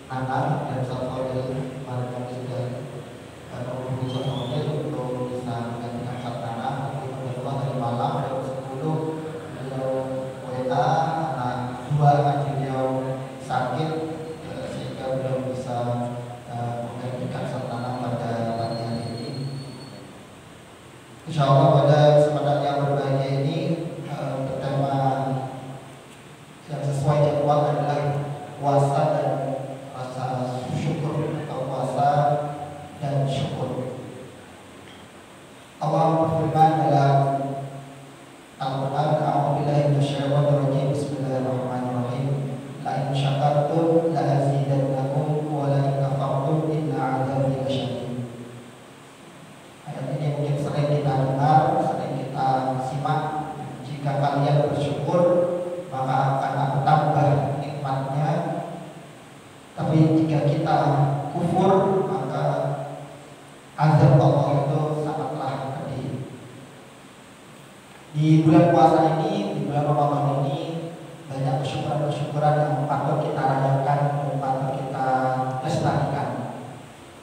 Nana dan Satfodil, mereka sudah menghubungi Satfodil untuk bisa menggantikan Satnana. Tapi kebetulan tadi malam jam 10 beliau WA karena dua adik beliau sakit, sehingga beliau bisa menggantikan Satnana pada pagi hari ini. Insya Allah pada kesempatan yang berbahagia ini bertema yang sesuai jadwal adalah puasa dan rasa syukur atau puasa dan syukur. Allah berfirman dalam Al-Quran, A'udzubillahi minasyaitonir rajim, Bismillahirrahmanirrahim. La in syakartum la azidannakum wa la in kafartum inna 'adzabi lasyadid. Ayat ini mungkin sering kita dengar, sering kita simak. Jika kalian bersyukur, maka akan aku tambah nikmatnya. Tapi jika kita kufur, maka azab Allah itu sangatlah pedih. Di bulan puasa ini, di bulan Ramadan ini, banyak kesyukuran-kesyukuran yang patut kita rayakan dan patut kita lestarikan.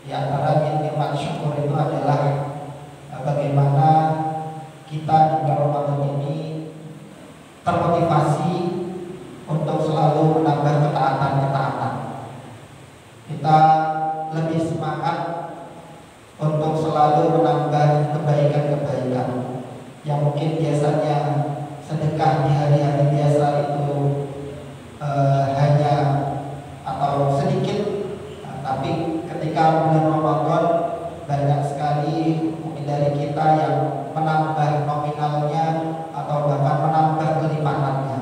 Di antara nikmat syukur itu adalah bagaimana kita di bulan Ramadan ini termotivasi untuk selalu menambah ketaatan-ketaatan. Kita lebih semangat untuk selalu menambah kebaikan-kebaikan yang mungkin biasanya sedekah di hari-hari biasa itu hanya atau sedikit, tapi ketika bulan Ramadan banyak sekali mungkin dari kita yang menambah nominalnya atau bahkan menambah kelipatannya,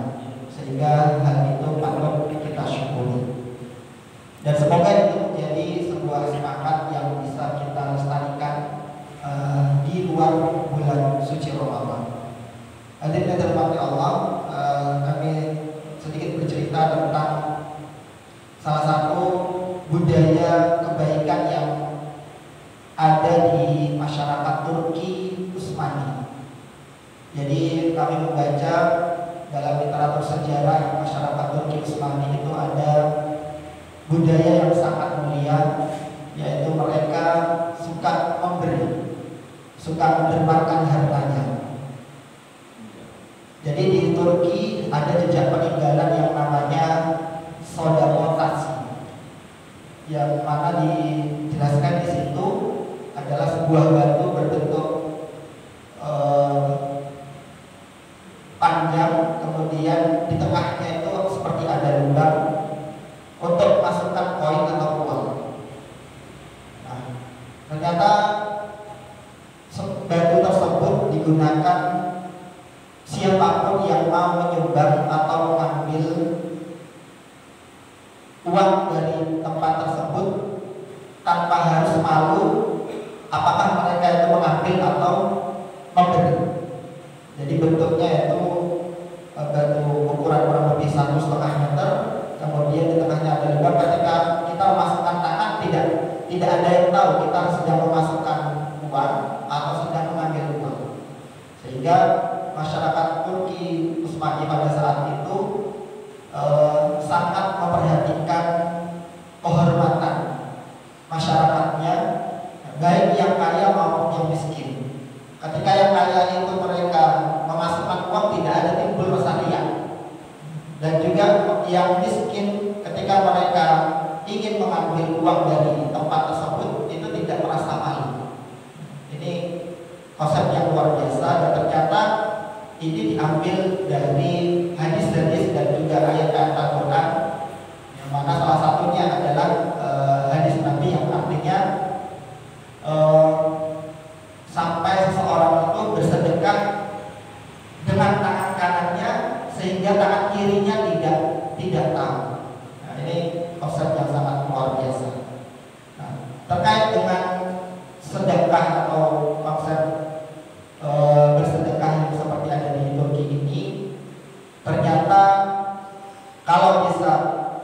sehingga hal itu patut kita syukuri. Dan semoga itu menjadi sebuah semangat yang bisa kita lestarikan di luar bulan suci Ramadan. Hadirin yang dirahmati Allah, kami sedikit bercerita tentang salah satu budaya kebaikan yang ada di masyarakat Turki Utsmani. Jadi kami membaca dalam literatur sejarah masyarakat Turki Utsmani itu ada budaya yang sangat mulia, yaitu mereka suka memberi, suka mendermakan hartanya. Jadi di Turki ada jejak peninggalan yang namanya sodakotasi, yang mana dijelaskan di situ adalah sebuah batu berbentuk panjang, kemudian di tengahnya itu seperti ada lubang untuk masukkan koin atau uang. Nah, ternyata batu tersebut digunakan siapapun yang mau menyumbang atau mengambil uang dari tempat tersebut tanpa harus malu apakah mereka itu mengambil atau memberi. Jadi bentuknya itu batu ukuran kurang lebih 1,5 meter, kemudian di tengahnya ada lubang. Ketika kita memasukkan tangan, tidak ada yang tahu kita sedang memasukkan uang atau sedang mengambil uang. Sehingga masyarakat Turki Utsmani pada saat itu sangat memperhatikan kehormatan masyarakatnya, baik yang kaya maupun yang miskin. Ketika yang kaya itu mereka memasukkan uang, tidak ada timbul rasa riak. Dan juga yang miskin ketika mereka ingin mengambil uang dari tempat tersebut itu tidak merasa malu. Ini konsep yang luar biasa, dan ternyata ini diambil dari hadis-hadis dan juga ayat-ayat Al-Quran, yang mana salah satunya adalah hadis Nabi yang artinya sampai seseorang itu bersedekah dengan tangan kanannya sehingga tangan kirinya tidak tahu. Nah, ini konsep yang sangat luar biasa. Nah, terkait dengan sedekah atau konsep bersedekah yang seperti ada di Turki ini, ternyata kalau bisa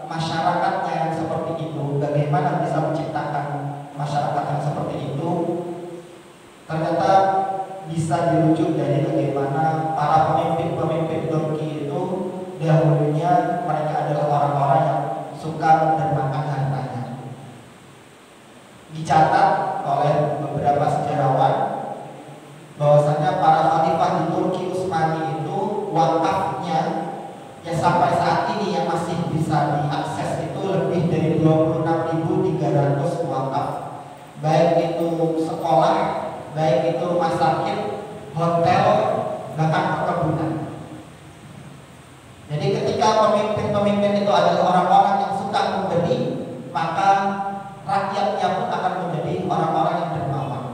masyarakatnya yang seperti itu, bagaimana bisa menciptakan masyarakat yang seperti itu? Ternyata bisa dirujuk dari bagaimana para pemimpin-pemimpin Turki itu dahulunya mereka adalah orang-orang yang suka mendermakan hartanya. dicatat oleh beberapa sejarawan bahwasanya para khalifah di Turki Utsmani itu wakafnya ya sampai saat ini yang masih bisa diakses itu lebih dari 26.300 wakaf, baik itu sekolah, baik itu rumah sakit, hotel, bahkan perkebunan. Jadi ketika pemimpin-pemimpin itu adalah orang-orang yang suka memberi, maka rakyatnya pun akan menjadi orang-orang yang dermawan.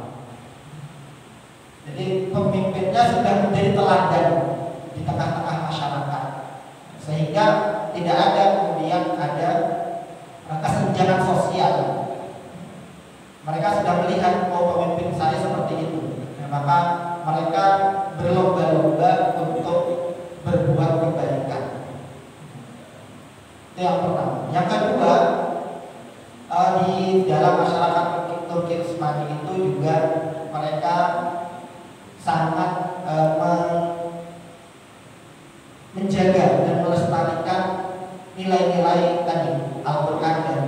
Jadi pemimpinnya sudah menjadi teladan di tengah-tengah masyarakat, sehingga tidak ada kemudian ada kesenjangan sosial. Mereka sudah melihat pemimpin saya seperti itu, maka mereka berlomba-lomba untuk berbuat kebaikan. Itu yang pertama. Yang kedua, di dalam masyarakat Turki Utsmani itu juga mereka sangat menjaga dan melestarikan nilai-nilai tadi Al-Quran dan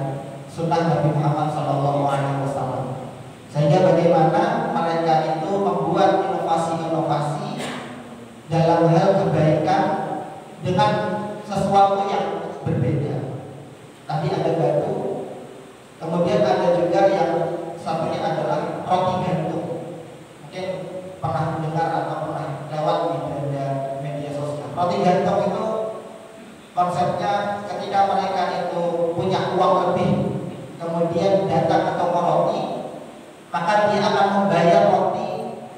Sunnah Nabi Muhammad SAW. Sehingga bagaimana mereka itu membuat inovasi-inovasi dalam hal kebaikan dengan sesuatu yang berbeda. Tadi ada batu, kemudian ada juga yang satunya adalah roti gantung. Mungkin pernah mendengar atau pernah lewat di media sosial. Roti gantung itu konsepnya ketika mereka itu punya uang lebih, kemudian datang ke toko roti, maka dia akan membayar roti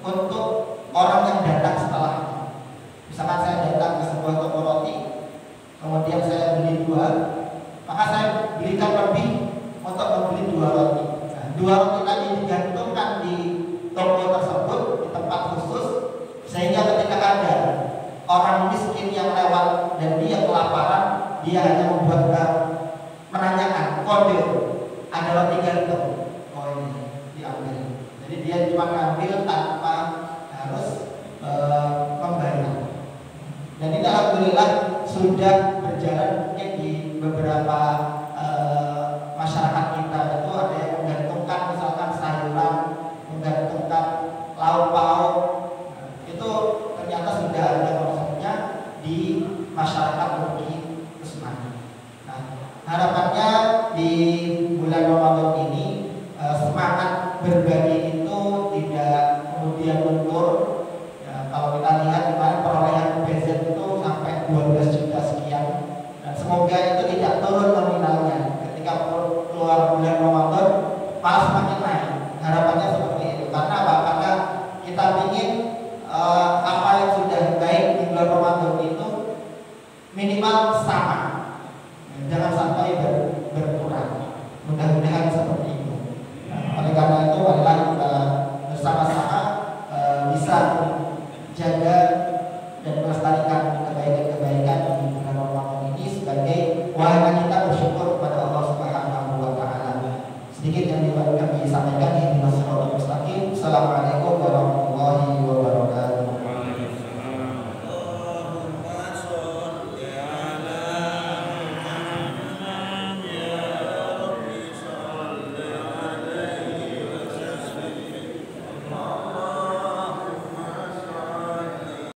untuk orang yang datang setelahnya. Misalkan saya datang ke sebuah toko roti, kemudian saya beli 2, maka saya belikan lebih untuk membeli 2 roti. Nah, 2 roti tadi digantungkan di toko tersebut di tempat khusus, sehingga ketika ada orang miskin yang lewat dan dia kelaparan, dia hanya membuat menanyakan kode, ada roti gantung, oh ini diambil. Jadi dia cuma ngambil tanpa harus membayar. Dan ini alhamdulillah sudah berjalan mungkin di beberapa masyarakat kita itu ada yang menggantungkan misalkan sayuran, menggantungkan lauk pauk. Itu ternyata sudah ada konsepnya di masyarakat Turki Utsmani. Nah, harapannya di